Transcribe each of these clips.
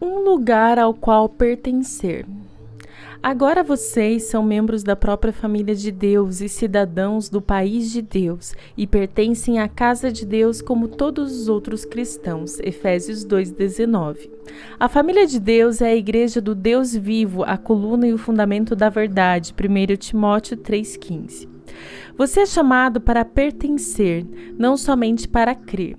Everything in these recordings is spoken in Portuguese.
Um lugar ao qual pertencer. Agora vocês são membros da própria família de Deus e cidadãos do país de Deus e pertencem à casa de Deus como todos os outros cristãos. Efésios 2:19. A família de Deus é a igreja do Deus vivo, a coluna e o fundamento da verdade. 1 Timóteo 3:15. Você é chamado para pertencer, não somente para crer.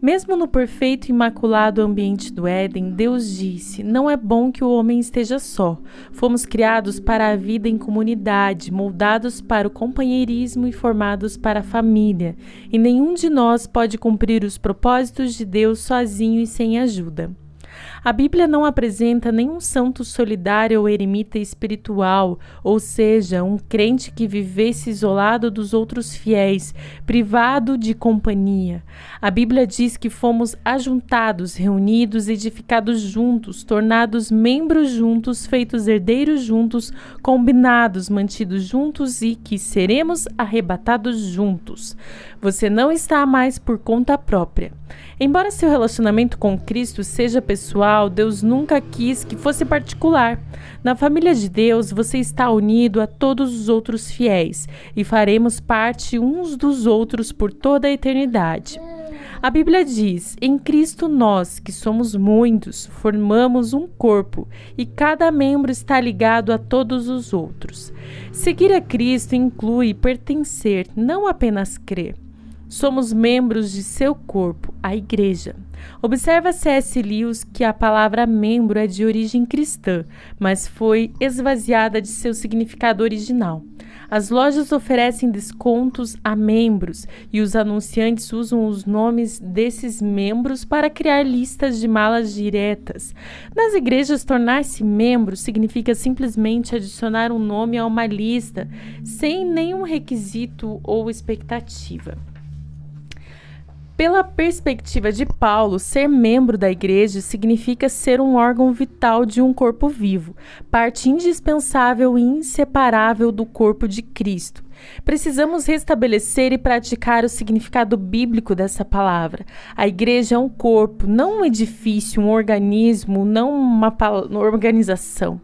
Mesmo no perfeito e imaculado ambiente do Éden, Deus disse: não é bom que o homem esteja só. Fomos criados para a vida em comunidade, moldados para o companheirismo e formados para a família. E nenhum de nós pode cumprir os propósitos de Deus sozinho e sem ajuda. A Bíblia não apresenta nenhum santo solidário ou eremita espiritual, ou seja, um crente que vivesse isolado dos outros fiéis, privado de companhia. A Bíblia diz que fomos ajuntados, reunidos, edificados juntos, tornados membros juntos, feitos herdeiros juntos, combinados, mantidos juntos e que seremos arrebatados juntos. Você não está mais por conta própria. Embora seu relacionamento com Cristo seja pessoal, Deus nunca quis que fosse particular. Na família de Deus, você está unido a todos os outros fiéis e faremos parte uns dos outros por toda a eternidade. A Bíblia diz: em Cristo nós, que somos muitos, formamos um corpo e cada membro está ligado a todos os outros. Seguir a Cristo inclui pertencer, não apenas crer. Somos membros de seu corpo, a igreja. Observa C.S. Lewis que a palavra membro é de origem cristã, mas foi esvaziada de seu significado original. As lojas oferecem descontos a membros e os anunciantes usam os nomes desses membros para criar listas de malas diretas. Nas igrejas, tornar-se membro significa simplesmente adicionar um nome a uma lista, sem nenhum requisito ou expectativa. Pela perspectiva de Paulo, ser membro da igreja significa ser um órgão vital de um corpo vivo, parte indispensável e inseparável do corpo de Cristo. Precisamos restabelecer e praticar o significado bíblico dessa palavra. A igreja é um corpo, não um edifício, um organismo, não uma organização.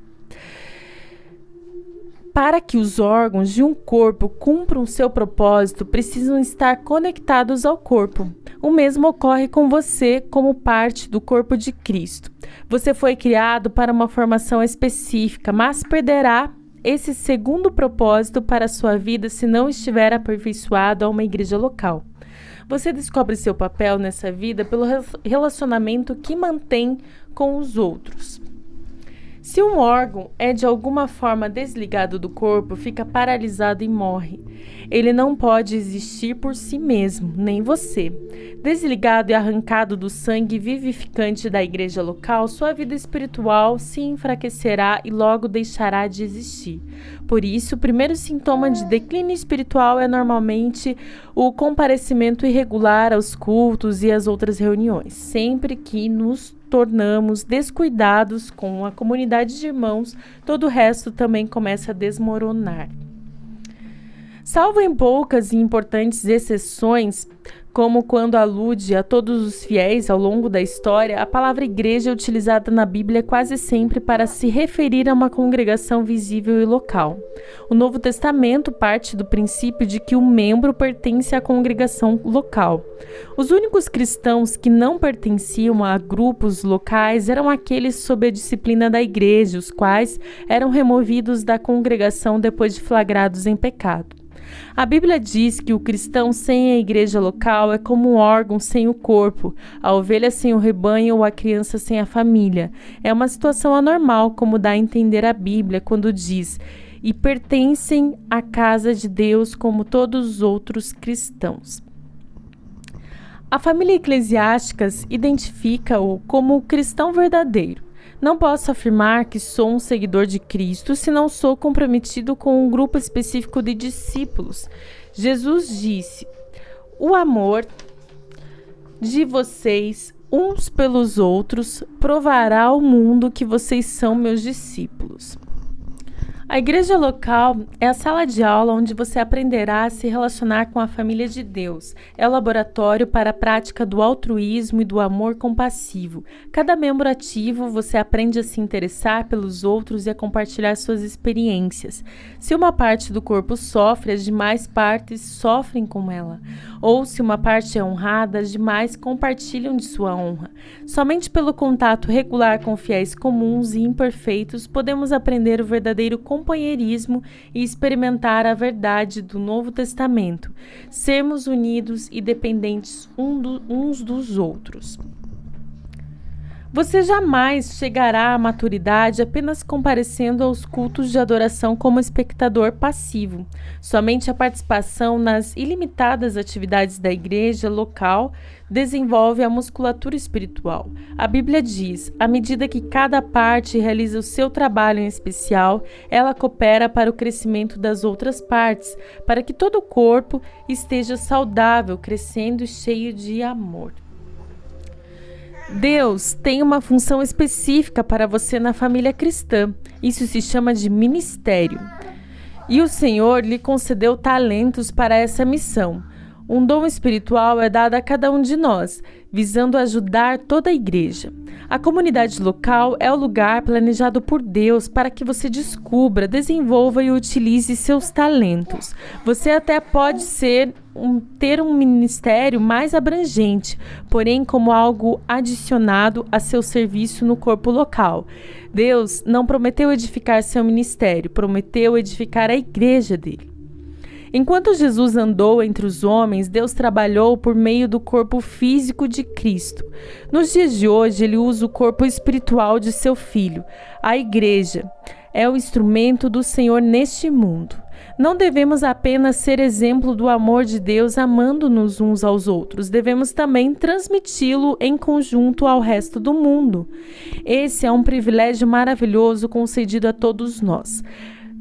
Para que os órgãos de um corpo cumpram seu propósito, precisam estar conectados ao corpo. O mesmo ocorre com você como parte do corpo de Cristo. Você foi criado para uma formação específica, mas perderá esse segundo propósito para a sua vida se não estiver aperfeiçoado a uma igreja local. Você descobre seu papel nessa vida pelo relacionamento que mantém com os outros. Se um órgão é de alguma forma desligado do corpo, fica paralisado e morre. Ele não pode existir por si mesmo, nem você. Desligado e arrancado do sangue vivificante da igreja local, sua vida espiritual se enfraquecerá e logo deixará de existir. Por isso, o primeiro sintoma de declínio espiritual é normalmente o comparecimento irregular aos cultos e às outras reuniões. Sempre que nos tornamos descuidados com a comunidade de irmãos, todo o resto também começa a desmoronar. Salvo em poucas e importantes exceções, como quando alude a todos os fiéis ao longo da história, a palavra igreja é utilizada na Bíblia quase sempre para se referir a uma congregação visível e local. O Novo Testamento parte do princípio de que o membro pertence à congregação local. Os únicos cristãos que não pertenciam a grupos locais eram aqueles sob a disciplina da igreja, os quais eram removidos da congregação depois de flagrados em pecado. A Bíblia diz que o cristão sem a igreja local é como um órgão sem o corpo, a ovelha sem o rebanho ou a criança sem a família. É uma situação anormal, como dá a entender a Bíblia quando diz: e pertencem à casa de Deus como todos os outros cristãos. A família eclesiástica identifica-o como o cristão verdadeiro. Não posso afirmar que sou um seguidor de Cristo se não sou comprometido com um grupo específico de discípulos. Jesus disse: o amor de vocês uns pelos outros provará ao mundo que vocês são meus discípulos. A igreja local é a sala de aula onde você aprenderá a se relacionar com a família de Deus. É o laboratório para a prática do altruísmo e do amor compassivo. Cada membro ativo, você aprende a se interessar pelos outros e a compartilhar suas experiências. Se uma parte do corpo sofre, as demais partes sofrem com ela. Ou se uma parte é honrada, as demais compartilham de sua honra. Somente pelo contato regular com fiéis comuns e imperfeitos podemos aprender o verdadeiro companheirismo e experimentar a verdade do Novo Testamento, sermos unidos e dependentes uns dos outros. Você jamais chegará à maturidade apenas comparecendo aos cultos de adoração como espectador passivo. Somente a participação nas ilimitadas atividades da igreja local desenvolve a musculatura espiritual. A Bíblia diz: à medida que cada parte realiza o seu trabalho em especial, ela coopera para o crescimento das outras partes, para que todo o corpo esteja saudável, crescendo e cheio de amor. Deus tem uma função específica para você na família cristã. Isso se chama de ministério. E o Senhor lhe concedeu talentos para essa missão. Um dom espiritual é dado a cada um de nós, visando ajudar toda a igreja. A comunidade local é o lugar planejado por Deus para que você descubra, desenvolva e utilize seus talentos. Você até pode ter um ministério mais abrangente, porém como algo adicionado a seu serviço no corpo local. Deus não prometeu edificar seu ministério, prometeu edificar a igreja dele. Enquanto Jesus andou entre os homens, Deus trabalhou por meio do corpo físico de Cristo. Nos dias de hoje, ele usa o corpo espiritual de seu Filho. A igreja é o instrumento do Senhor neste mundo. Não devemos apenas ser exemplo do amor de Deus amando-nos uns aos outros, devemos também transmiti-lo em conjunto ao resto do mundo. Esse é um privilégio maravilhoso concedido a todos nós.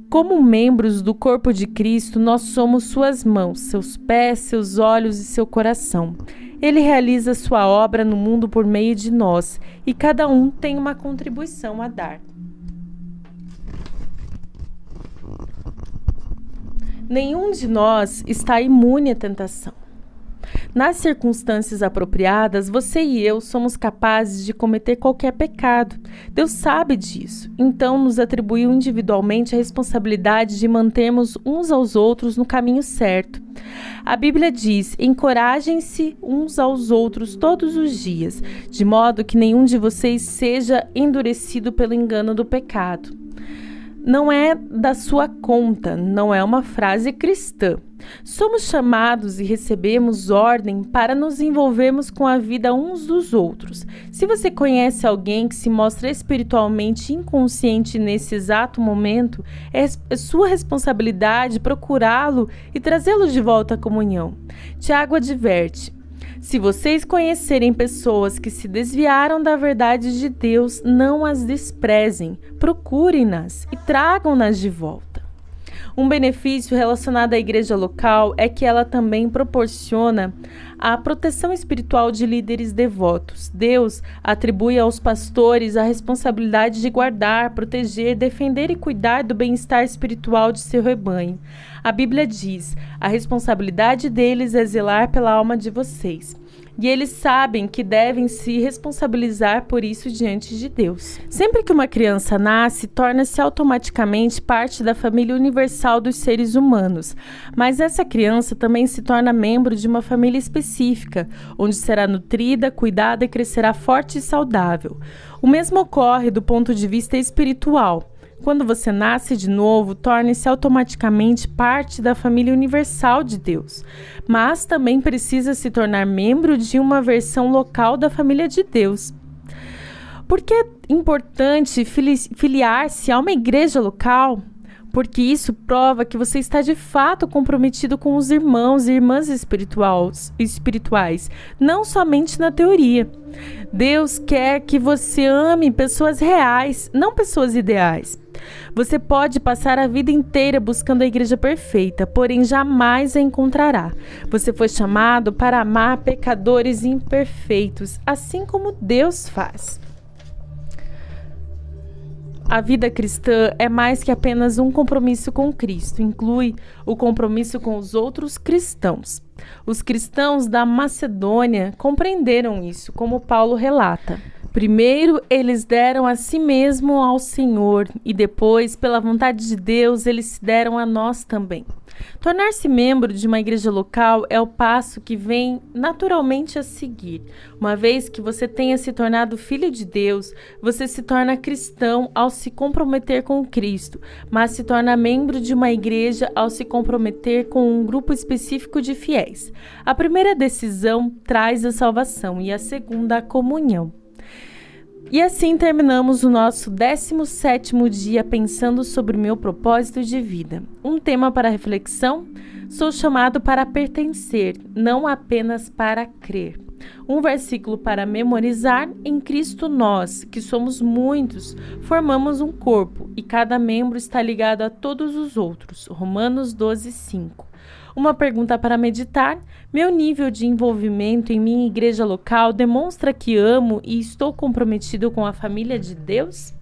Como membros do corpo de Cristo, nós somos suas mãos, seus pés, seus olhos e seu coração. Ele realiza sua obra no mundo por meio de nós, e cada um tem uma contribuição a dar. Nenhum de nós está imune à tentação. Nas circunstâncias apropriadas, você e eu somos capazes de cometer qualquer pecado. Deus sabe disso, então nos atribuiu individualmente a responsabilidade de mantermos uns aos outros no caminho certo. A Bíblia diz: encorajem-se uns aos outros todos os dias, de modo que nenhum de vocês seja endurecido pelo engano do pecado. Não é da sua conta, não é uma frase cristã. Somos chamados e recebemos ordem para nos envolvermos com a vida uns dos outros. Se você conhece alguém que se mostra espiritualmente inconsciente nesse exato momento, é sua responsabilidade procurá-lo e trazê-lo de volta à comunhão. Tiago adverte: se vocês conhecerem pessoas que se desviaram da verdade de Deus, não as desprezem, procurem-nas e tragam-nas de volta. Um benefício relacionado à igreja local é que ela também proporciona a proteção espiritual de líderes devotos. Deus atribui aos pastores a responsabilidade de guardar, proteger, defender e cuidar do bem-estar espiritual de seu rebanho. A Bíblia diz: a responsabilidade deles é zelar pela alma de vocês. E eles sabem que devem se responsabilizar por isso diante de Deus. Sempre que uma criança nasce, torna-se automaticamente parte da família universal dos seres humanos. Mas essa criança também se torna membro de uma família específica, onde será nutrida, cuidada e crescerá forte e saudável. O mesmo ocorre do ponto de vista espiritual. Quando você nasce de novo, torne-se automaticamente parte da família universal de Deus, mas também precisa se tornar membro de uma versão local da família de Deus. Por que é importante filiar-se a uma igreja local? Porque isso prova que você está de fato comprometido com os irmãos e irmãs espirituais, não somente na teoria. Deus quer que você ame pessoas reais, não pessoas ideais. Você pode passar a vida inteira buscando a igreja perfeita, porém jamais a encontrará. Você foi chamado para amar pecadores imperfeitos, assim como Deus faz. A vida cristã é mais que apenas um compromisso com Cristo, inclui o compromisso com os outros cristãos. Os cristãos da Macedônia compreenderam isso, como Paulo relata. Primeiro, eles deram a si mesmo ao Senhor e depois, pela vontade de Deus, eles se deram a nós também. Tornar-se membro de uma igreja local é o passo que vem naturalmente a seguir. Uma vez que você tenha se tornado filho de Deus, você se torna cristão ao se comprometer com Cristo, mas se torna membro de uma igreja ao se comprometer com um grupo específico de fiéis. A primeira decisão traz a salvação e a segunda a comunhão. E assim terminamos o nosso 17º dia pensando sobre o meu propósito de vida. Um tema para reflexão: sou chamado para pertencer, não apenas para crer. Um versículo para memorizar: em Cristo nós, que somos muitos, formamos um corpo e cada membro está ligado a todos os outros. Romanos 12:5. Uma pergunta para meditar: meu nível de envolvimento em minha igreja local demonstra que amo e estou comprometido com a família de Deus?